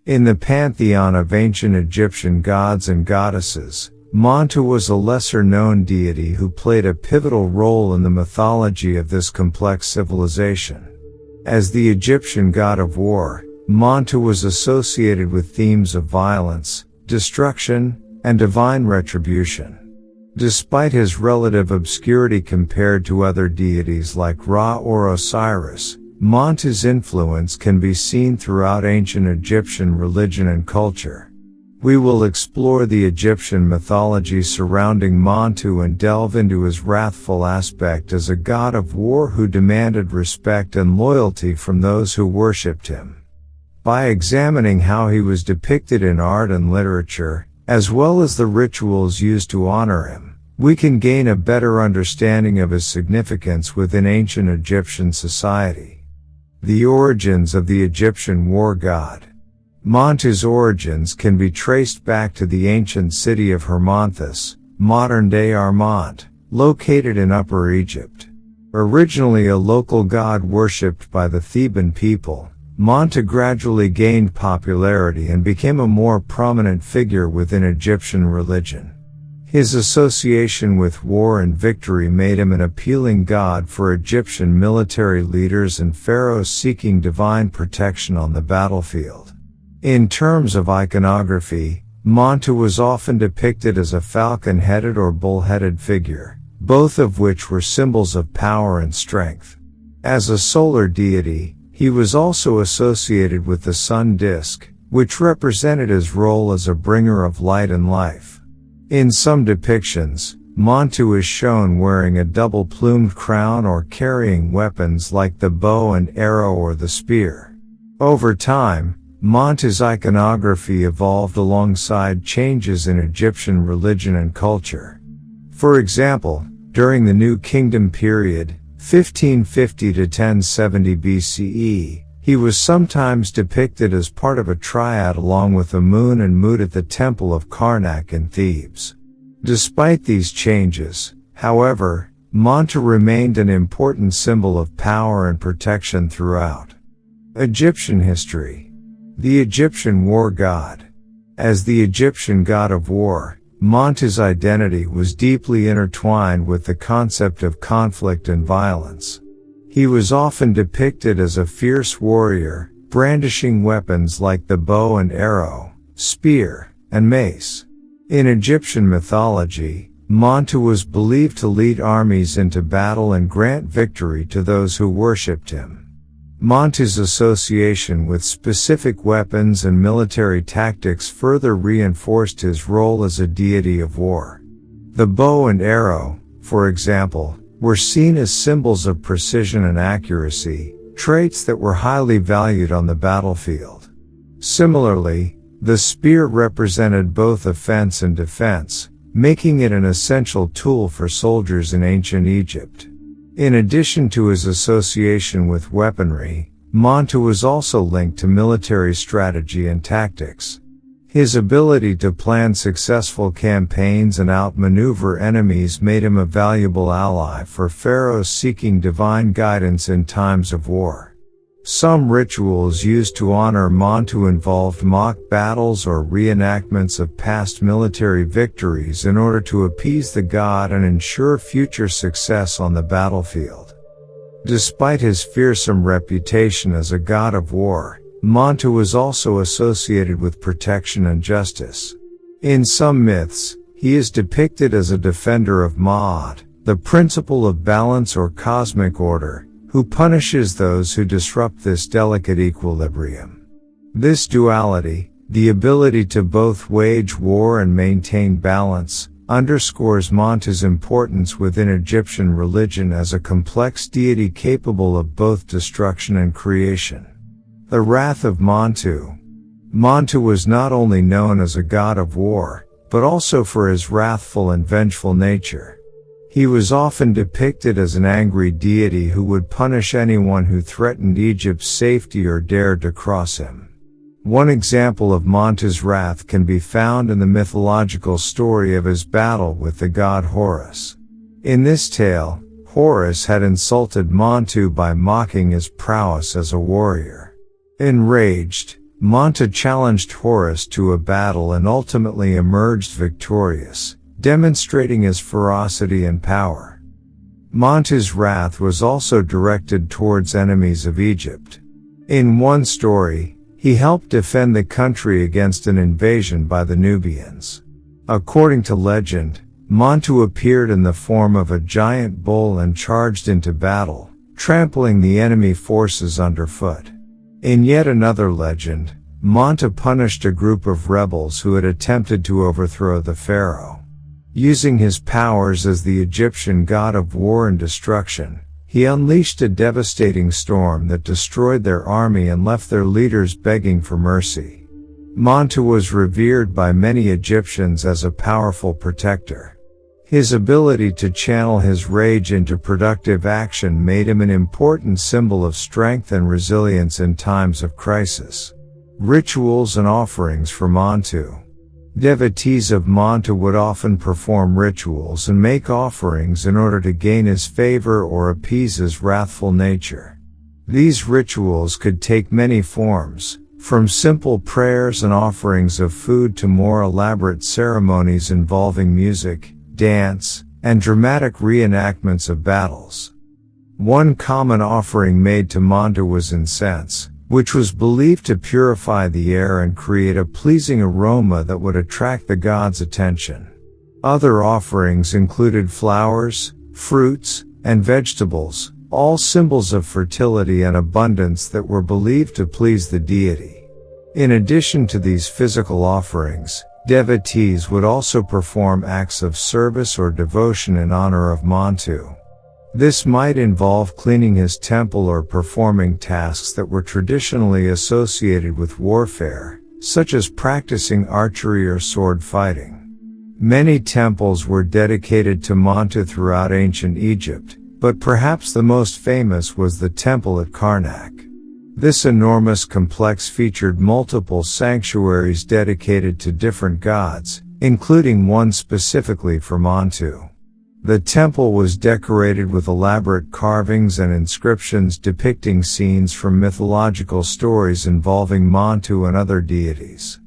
In the pantheon of ancient Egyptian gods and goddesses, Montu was a lesser-known deity who played a pivotal role in the mythology of this complex civilization. As the Egyptian god of war, Montu was associated with themes of violence, destruction, and divine retribution. Despite his relative obscurity compared to other deities like Ra or Osiris, Montu's influence can be seen throughout ancient Egyptian religion and culture. We will explore the Egyptian mythology surrounding Montu and delve into his wrathful aspect as a god of war who demanded respect and loyalty from those who worshipped him. By examining how he was depicted in art and literature, as well as the rituals used to honor him, we can gain a better understanding of his significance within ancient Egyptian society. The origins of the Egyptian war god. Montu's origins can be traced back to the ancient city of Hermonthis, modern-day Armant, located in Upper Egypt. Originally a local god worshipped by the Theban people, Montu gradually gained popularity and became a more prominent figure within Egyptian religion. His association with war and victory made him an appealing god for Egyptian military leaders and pharaohs seeking divine protection on the battlefield. In terms of iconography, Montu was often depicted as a falcon-headed or bull-headed figure, both of which were symbols of power and strength. As a solar deity, he was also associated with the sun disk, which represented his role as a bringer of light and life. In some depictions, Montu is shown wearing a double-plumed crown or carrying weapons like the bow and arrow or the spear. Over time, Montu's iconography evolved alongside changes in Egyptian religion and culture. For example, during the New Kingdom period, 1550 to 1070 BCE, he was sometimes depicted as part of a triad along with the moon and Mut at the Temple of Karnak in Thebes. Despite these changes, however, Montu remained an important symbol of power and protection throughout Egyptian history. The Egyptian war god. As the Egyptian god of war, Montu's identity was deeply intertwined with the concept of conflict and violence. He was often depicted as a fierce warrior, brandishing weapons like the bow and arrow, spear, and mace. In Egyptian mythology, Montu was believed to lead armies into battle and grant victory to those who worshipped him. Montu's association with specific weapons and military tactics further reinforced his role as a deity of war. The bow and arrow, for example, were seen as symbols of precision and accuracy, traits that were highly valued on the battlefield. Similarly, the spear represented both offense and defense, making it an essential tool for soldiers in ancient Egypt. In addition to his association with weaponry, Montu was also linked to military strategy and tactics. His ability to plan successful campaigns and outmaneuver enemies made him a valuable ally for pharaohs seeking divine guidance in times of war. Some rituals used to honor Montu involved mock battles or reenactments of past military victories in order to appease the god and ensure future success on the battlefield. Despite his fearsome reputation as a god of war, Montu was also associated with protection and justice. In some myths, he is depicted as a defender of Ma'at, the principle of balance or cosmic order, who punishes those who disrupt this delicate equilibrium. This duality, the ability to both wage war and maintain balance, underscores Montu's importance within Egyptian religion as a complex deity capable of both destruction and creation. The Wrath of Montu. Montu was not only known as a god of war, but also for his wrathful and vengeful nature. He was often depicted as an angry deity who would punish anyone who threatened Egypt's safety or dared to cross him. One example of Montu's wrath can be found in the mythological story of his battle with the god Horus. In this tale, Horus had insulted Montu by mocking his prowess as a warrior. Enraged, Montu challenged Horus to a battle and ultimately emerged victorious, demonstrating his ferocity and power. Montu's wrath was also directed towards enemies of Egypt. In one story, he helped defend the country against an invasion by the Nubians. According to legend, Montu appeared in the form of a giant bull and charged into battle, trampling the enemy forces underfoot. In yet another legend, Montu punished a group of rebels who had attempted to overthrow the pharaoh. Using his powers as the Egyptian god of war and destruction, he unleashed a devastating storm that destroyed their army and left their leaders begging for mercy. Montu was revered by many Egyptians as a powerful protector. His ability to channel his rage into productive action made him an important symbol of strength and resilience in times of crisis. Rituals and offerings for Montu. Devotees of Montu would often perform rituals and make offerings in order to gain his favor or appease his wrathful nature. These rituals could take many forms, from simple prayers and offerings of food to more elaborate ceremonies involving music, dance, and dramatic reenactments of battles. One common offering made to Montu was incense, which was believed to purify the air and create a pleasing aroma that would attract the god's attention. Other offerings included flowers, fruits, and vegetables, all symbols of fertility and abundance that were believed to please the deity. In addition to these physical offerings, devotees would also perform acts of service or devotion in honor of Montu. This might involve cleaning his temple or performing tasks that were traditionally associated with warfare, such as practicing archery or sword fighting. Many temples were dedicated to Montu throughout ancient Egypt, but perhaps the most famous was the temple at Karnak. This enormous complex featured multiple sanctuaries dedicated to different gods, including one specifically for Montu. The temple was decorated with elaborate carvings and inscriptions depicting scenes from mythological stories involving Montu and other deities.